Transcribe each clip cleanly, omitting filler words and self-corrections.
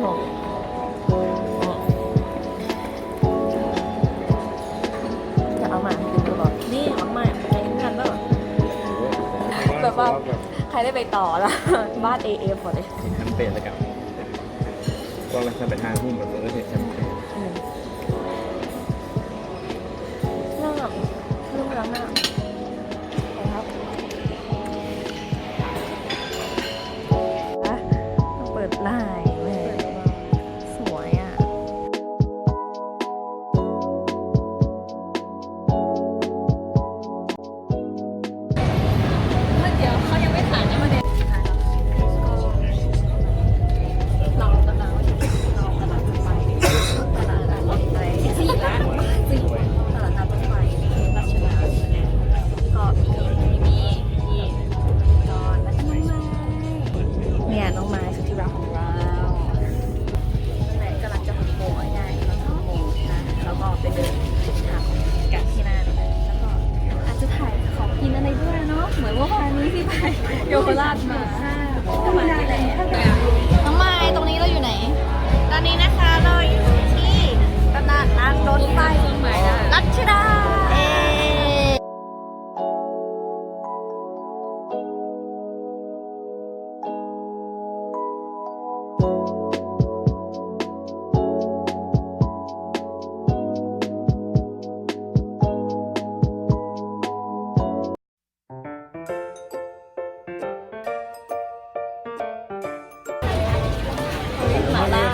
หอมจะเอามากินตลอดนี่หอมใหม่ใช้กันบ้างแบบว่าใครได้ไปต่อละบ้าน AF หมดเลยแชมเปญแล้วกันก็เราจะไปทางหุ้นแบบเห็นแชมเปญเรื่องแบบเรื่องล้างหน้าครับเปิดไลน์แม่สวยอ่ะเดี๋ยวเขายังไม่ถ่ายนะมาเด็กเรากำลังไปตลาดนัดรถไฟตลาดนัดรถไฟรัชดาก็มีจอนและก็น้องไม้เนี่ยน้องไม้สุดที่รักของเรากำลังจะ6 โมงง่ายๆเรา6 โมงนะแล้วก็ไปเดินหาของกันที่นั่นแล้วก็อาจจะถ่ายของกินอะไรด้วยเนาะเหมือนเมื่อวานนี้ที่ไปโยโกราชมาก็มาที่ไหนน้องไม้ตรงนี้เราอยู่ไหนตอนนี้นะคะเราอยู่ที่ตลาดนัดรถไฟรัชดาหมาล่า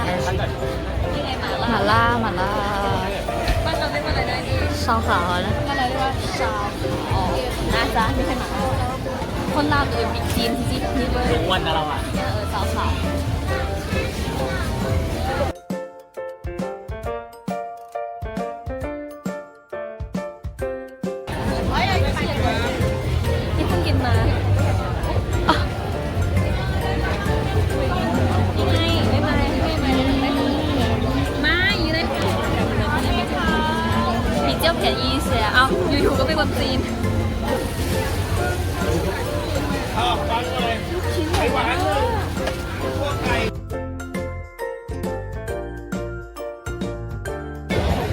นี่ไงหมาล่าบ้านเราเรียกว่าอะไรนะนี่ชาวขาวนะบ้านเราเรียกว่าชาวขาวนะจ๊ะไม่ใช่หมาล่าคนลาวจะเป็นบิ๊กจีนที่นี่ด้วยวันนะเราอ่ะชาวขาวที่เพิ่งกินมา比较便宜一些啊，อยู่ๆก็เป็นคนจีน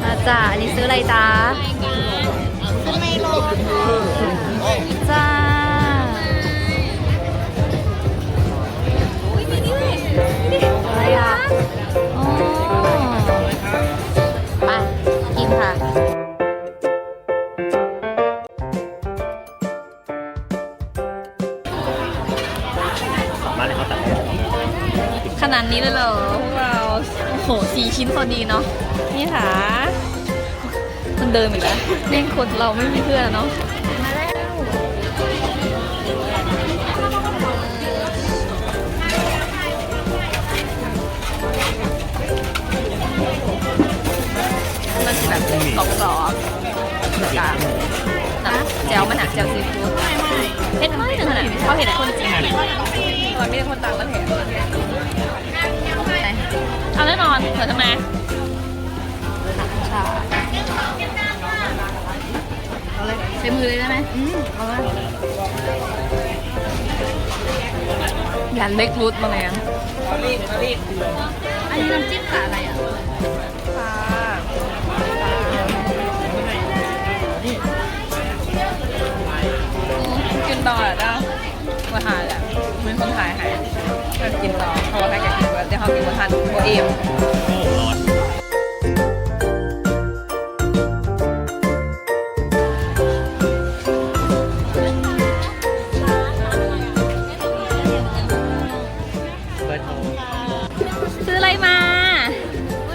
มาจ้าอันนี้ซื้ออะไรจ้าซื้อไมโลจ้าอะไรอ่ะอ๋อไปกินค่ะขนาดนี้เลยเหรอพวกเราโอ้โห4 ชิ้นพอดีเนาะนี่ค่ะมันเดินอีกแล้วเล่นคนเราไม่มีเพื่อนเนาะมาแล้วมันแบบกรอบๆกับแจ่วมันหนักแจ่วซีฟู้ดเผ็ดน้อยหนึ่งขนาดเขาเห็นคนจีนมันไม่ได้คนต่างประเทศเอาแน่นอนเผื่อทำไมเอาเลยใช้มือเลยได้ไหมเอาเลยยันเล็กรูทมาเลยอ่ะอันนี้น้ำจิ้มกับอะไรอ่ะกินต่อแหละเจ้ามาหาแหละเป็นคนถ่ายให้ก็กินต่อเพราะว่าใครจะกินแบบเดี๋ยวเขากินมาทานบัวเอ็มซื้ออะไรมา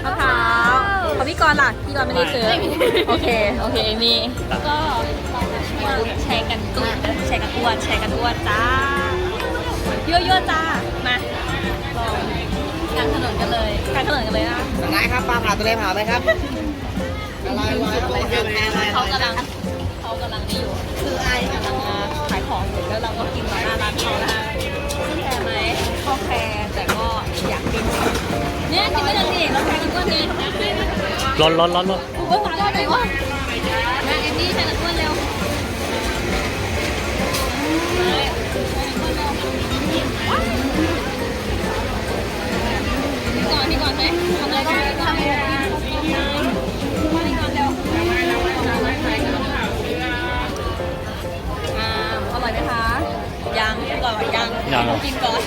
มะพร้าวของพี่กรณ์ล่ะพี่กรณ์ไม่ได้ซื้อโอเคมีก็แชร์กันตุ้นแชร์กันอ้วนจ้ายั่วจ้ามาลองกลางถนนกันเลยนะสไลด์ครับปลาเผาตัวเล็กเผาไหมครับเขากำลังนี่อยู่คือไอ้กำลังขายของอยู่แล้วเราก็กินมาหน้าร้านเขานะคะซึ่งแพงไหมก็แพงแต่ก็อยากกินเนี่ยกินไม่ได้สิเราแชร์กันอ้วนนี่ร้อนโอ้ยมาได้ไหนวะมาเอ็มดี้แชร์กันอ้วนเร็วก่อนที่ ตังค์ กินก่อน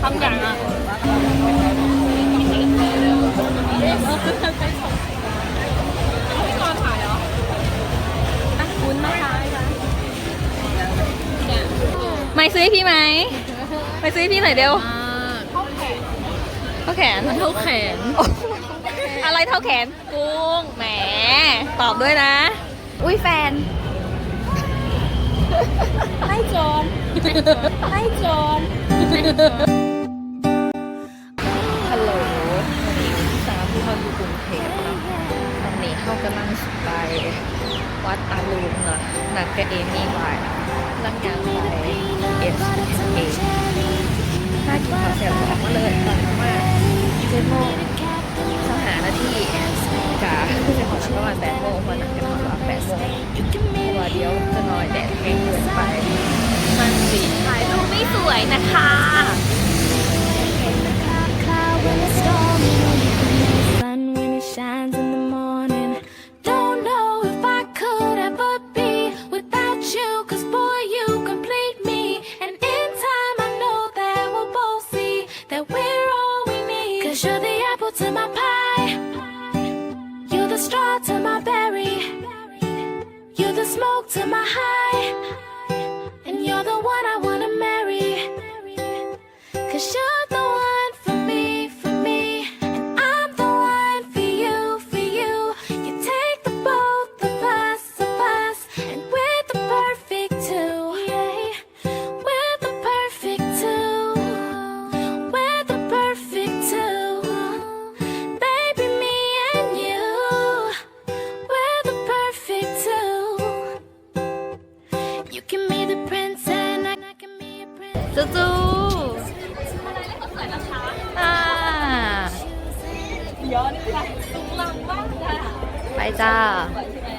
ทำอย่างอ่ะก่อนถ่ายเหรออ่ะวุ้นนะคะไม่ซื้อให้พี่ไหมไม่ซื้อให้พี่หน่อยเร็วเท่าแขนเท่าแขน อะไรเท่าแขนกุ้งแหมตอบด้วยนะ อุ้ยแฟนให้โจรให้โจรฮัลโหลวันนี้สาวที่เขาอยู่กรุงเทพเนาะตอนนี้เขากำลังไปวัดอารุณเนาะนัดกับเอมี่ไว้หลังจากไปเอสเอถ้ากินข้าวเสร็จออกมาเลยตอนมา7 โมงสหานาทีจ้าคือจะขอประมาณ8 โมงวันนั้นกันขอว่า8 โมงตัวเดียวจะน้อยแดดแห้งเกินไปมันสีถ่ายรูปไม่สวยนะคะ When it's stormy, you can make sun when it shines in the morning. Don't know if I could ever be without you, 'cause boy, you complete me. And in time, I know that we'll both see that we're all we need. 'Cause you're the apple to my pie, you're the straw to my berry, you're the smoke to my high, and you're the one I wanna marry. 'Cause you're the one for me, and I'm the one for you, for you. You take the both of us, and we're the perfect two. Yeah, we're the perfect two. We're the perfect two. Baby, me and you, we're the perfect two. You can be the prince and I can be a prince. จูอ่าย้อนไปสูงลังบ้างค่ะ ไปจ้า ใช่ไหม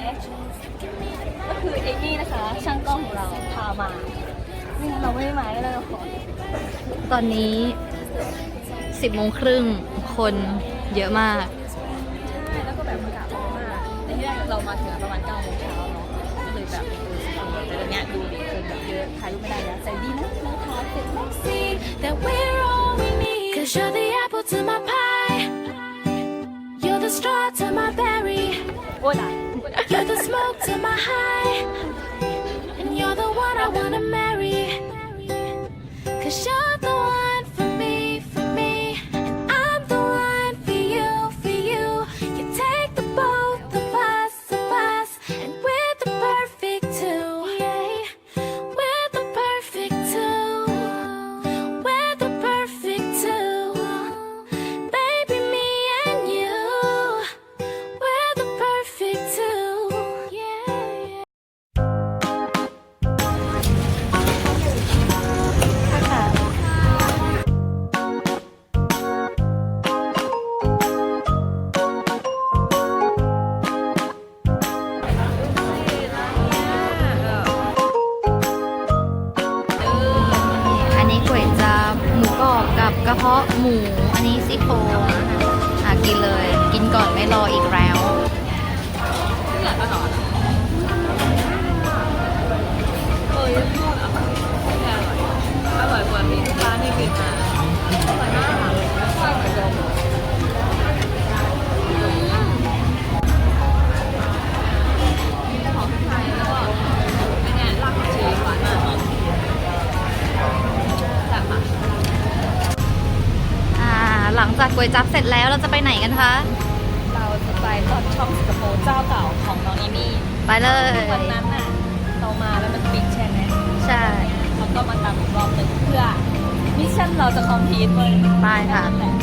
ก็คือเอมี่นะคะ ช่างกล้องของเราพามาไม่งั้นเราไม่ได้มาก็ได้เราขอ ตอนนี้ 10 โมงครึ่งคนเยอะมาก ใช่แล้วก็แบบอากาศร้อนมากแต่ที่แรกเรามาถึงประมาณ9 โมงเช้าเนาะก็เลยแบบแต่ตอนเนี้ยดูดิคนแบบเยอะถ่ายรูปไม่ได้แล้วแต่ดีนะเราถ่ายเสร็จแล้ว See that we're all we need. 'Cause you're the apple to my pie, you're the straw to my berry, โอ้ยได้ you're the smoke to my high, and you're the one I wanna marry. 'Cause you're the one for me, and I'm the one for you, for you. You take the both of us, and we're the perfect two. Yeah, we're the perfect two. We're the perfect two. Baby, me and you, we're the perfect two. Yeah. อันนี้ก๋วยจั๊บหมูกรอบกับกระเพาะหมู อันนี้ซี่โครงกินเลย กินก่อนไม่รออีกแล้ว เออยังทอดอ่ะแต่อร่อยกว่าที่ร้านที่กินมาอร่อยมากใช่เหมือนเดิมของไทยแล้วก็เป็นไงรากผักชีหวานมากแบบอ่ะ หลังจากก๋วยจั๊บเสร็จแล้วเราจะไปไหนกันคะ เราจะไปลอดช่องสิงคโปร์เจ้าเก่าของน้องเอมี่ ไปเลย วันนั้นน่ะเรามาแล้วมันปิดใช่ไหม ใช่ เราก็มาตามอีกรอบหนึ่งเพื่อมิชชั่นเราจะคอมพลีทเลย ไปค่ะ นั่นแหละ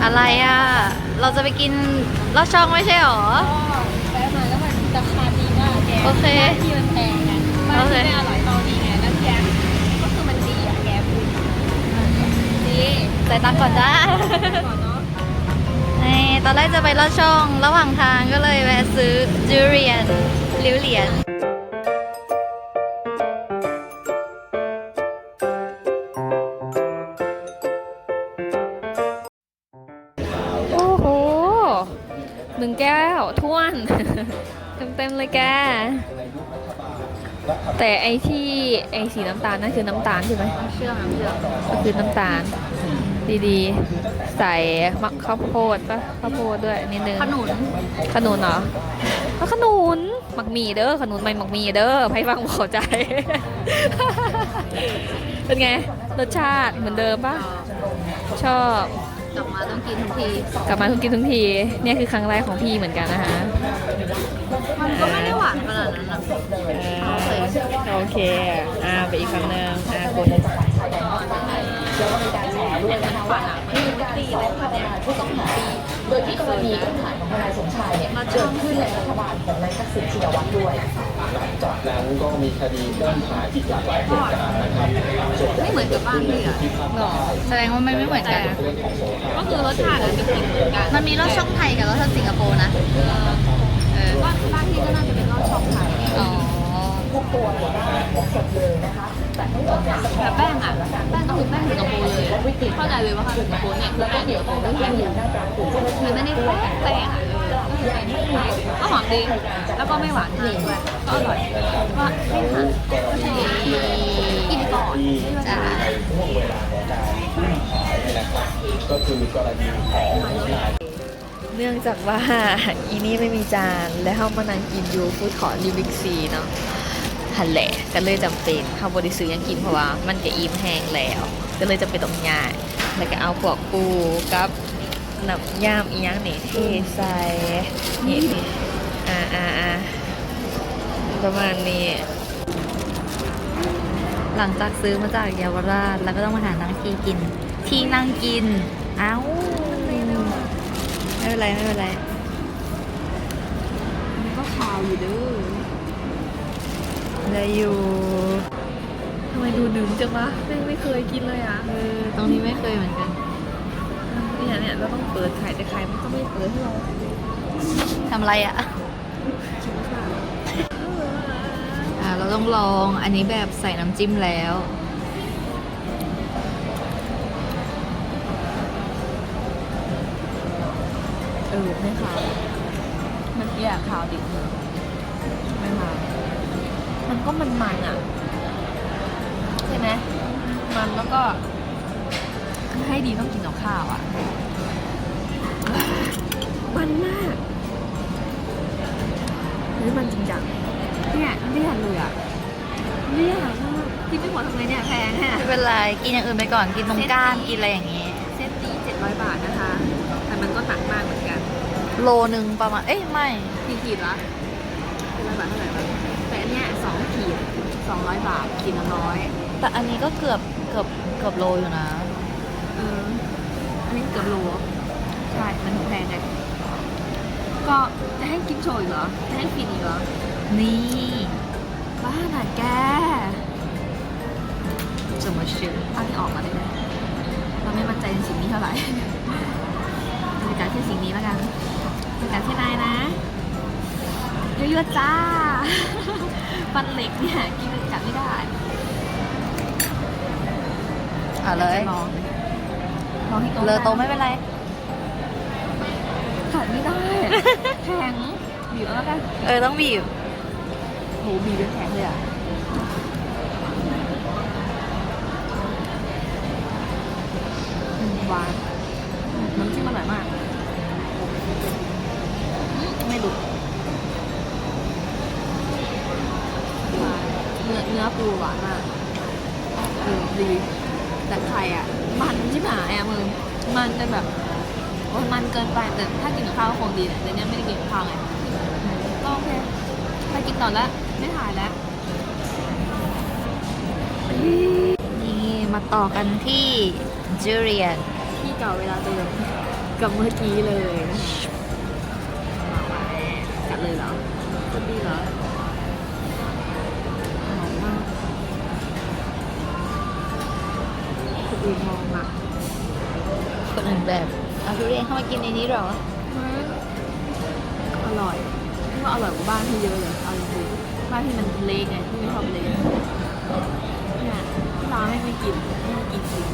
อะไรอ่ะ เราจะไปกินลอดช่องไม่ใช่หรอ ก็แวะมาแล้วมันราคาดีมากแก โอเค ที่มันแพงไงบ้าน โอเค ที่ไม่อร่อยตอนนี้ไงแล้วแกก็คือมันดีอ่ะแกพูดดี จ่ายตังค์ก่อนจ้า ก่อนเนาะ นี่ตอนแรกจะไปลอดช่อง ระหว่างทางก็เลยแวะซื้อจูเรียนลิ้วเหรียญ วท้วน เต็มเลยแก แต่ไอที่ไอสีน้ำตาลนั่นคือน้ำตาลใช่ไหม เชื่อมน้ำเชื่อม ก็คือน้ำตาลดีๆ ใส่มะข้าวโพดปะข้าวโพดด้วยนิดนึง ขนุน ขนุนเหรอขนุนหมักหมี่เด้อขนุนไม่หมักหมี่เด้อให้ฟังเข้าใจ เป็นไงรสชาติเหมือนเดิมปะชอบ กลับมาต้องกินทุกที กลับมาทุกกินทุกทีเนี่ยคือครั้งแรกของพี่เหมือนกันนะคะ มันก็ไม่ได้หวานขนาดนั้นนะ โอเคไปอีกคำหนึ่งคุณ โดยที่กรณีต้นฐานของนายสมชายเนี่ยเกิดขึ้นในรัฐบาลของนายทักษิณชินวัตรด้วย จากนั้นก็มีคดีเริ่มหายอีกหลากหลายเหตุการณ์นะครับ ไม่เหมือนกับบ้านพี่อ่ะแสดงว่ามันไม่เหมือนกัน เรื่องของสงคราม ก็คือรสชาติมีกลิ่นเหมือนกันมันมีรสช่องไทยกับรสชาติสิงคโปร์นะบ้านพี่ก็น่าจะเป็นรสช่องไทยอ๋อ ทุกตัวเนี่ยได้หมดเลยนะคะ แต่ทั้งหมดเนี่ย แต่แป้งอ่ะแป้งก็คือแป้งสิงคโปร์เลยเข้าใจเลยว่าค่ะสิงคโปร์เนี่ยคือแป้งสิงคโปร์ก็คือมันไม่ได้แป้งอ่ะก็หอมดีแล้วก็ไม่หวานมากด้วยก็อร่อยก็ไม่หวานกินก่อนจ้า ในช่วงเวลาของการซื้อขายเนี่ยนะครับก็คือกรณีของนาย เนื่องจากว่า อีนี่ไม่มีจานและเขามานั่งกินอยู่ฟู้ดคอร์ทยูบิ๊กซีเนาะหันแหละก็เลยจำเป็นเขาบริซื้อยังกินเพราะว่ามันจะอิ่มแห้งแล้ว ก็เลยจะไปต้องย่างแล้วก็เอาพวกปูกับน้ำยำอีกอย่างนี่เทใส่นี่ประมาณนี้ หลังจากซื้อมาจากเยาวราชแล้วก็ต้องมาหานั่งที่นั่งกินเอ้าไม่เป็นไรมันก็ขาวอยู่เด้อ ได้อยู่ทำไมดูดึงจังวะไม่เคยกินเลยอ่ะ ตรงนี้ไม่เคยเหมือนกัน เนี่ยเราต้องเปิดไข่แต่ไข่มันก็ไม่เปิดให้เรา ทำอะไรอ่ะเราต้องลองอันนี้แบบใส่น้ำจิ้มแล้ว ไม่ขาวเมื่อกี้อะขาวดิบไม่ขาวมันก็มันอ่ะใช่ไหมมันแล้วก็ให้ดีต้องกินกับข้าวอ่ะมันมากนี่มันจริงจังเนี่ยเลี่ยนเลยอ่ะเลี่ยนมากกินไม่หมดทำไงเนี่ยแพงฮะ ไม่เป็นไรกินอย่างอื่นไปก่อนกินตรงก้านกินอะไรอย่างงี้ เซตนี้700 บาทนะคะ แต่มันก็หนักมากเหมือนกัน โลนึงประมาณไม่ กี่ขีดละ700 บาทเท่าไหร่วะแต่อันเนี้ย2 ขีด200 บาทขีดละ100 แต่อันนี้ก็เกือบโลอยู่นะ อันนี้เกือบโลใช่ มันถึงแพงไงก็จะให้กินโชยเหรอ จะให้ฟินอีกเหรอ นี่ บ้าหน่ะแก จะมาชื่อ เอาที่ออกมาได้ไหมเราไม่มั่นใจในสิ่งนี้เท่าไหร่บริการแค่สิ่งนี้แล้วกันบริการแค่นายนะยั่วๆจ้า ฟันเหล็กเนี่ยกินกัดไม่ได้ เอาเลย ลองให้โต เลอโตไม่เป็นไร กัดไม่ได้ แข็งบีบเอาแล้วกัน ต้องบีบ โหบีบเป็นแข็งเลยอ่ะหวานน้ำจิ้มอร่อยมากไม่ดุหวานเนื้อปูหวานมากดีแต่ไข่อ่ะมันชิบหายอ่ะมึงมันจะแบบโอ้ยมันเกินไปแต่ถ้ากินกับข้าวก็คงดีแหละแต่เนี้ยไม่ได้กินกับข้าวไงก็โอเคไปกินต่อแล้วไม่ถ่ายแล้ว นี่มาต่อกันที่จูเรียน ที่เก่าเวลาเดิมกับเมื่อกี้เลยกัดเลยเหรอจะดีเหรอหอมมากคนอื่นมองอ่ะ คนอื่นแบบเอาทุเรียนเข้ามากินในนี้เหรอ อร่อยนี่ว่าอร่อยกว่าบ้านที่เยอะเลยเอาจริงๆบ้านที่มันเละไงที่ไม่ชอบเละเนี่ยร้านไม่กินจริง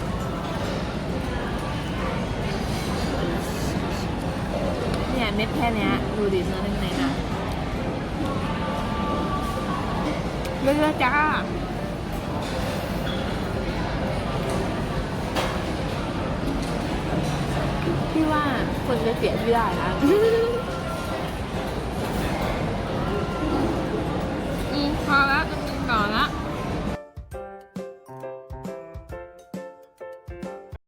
เนี่ยเม็ดแค่เนี้ยดูดิเนื้อในนะเลือดจ้าพี่ว่าคนจะเสียที่ได้นะ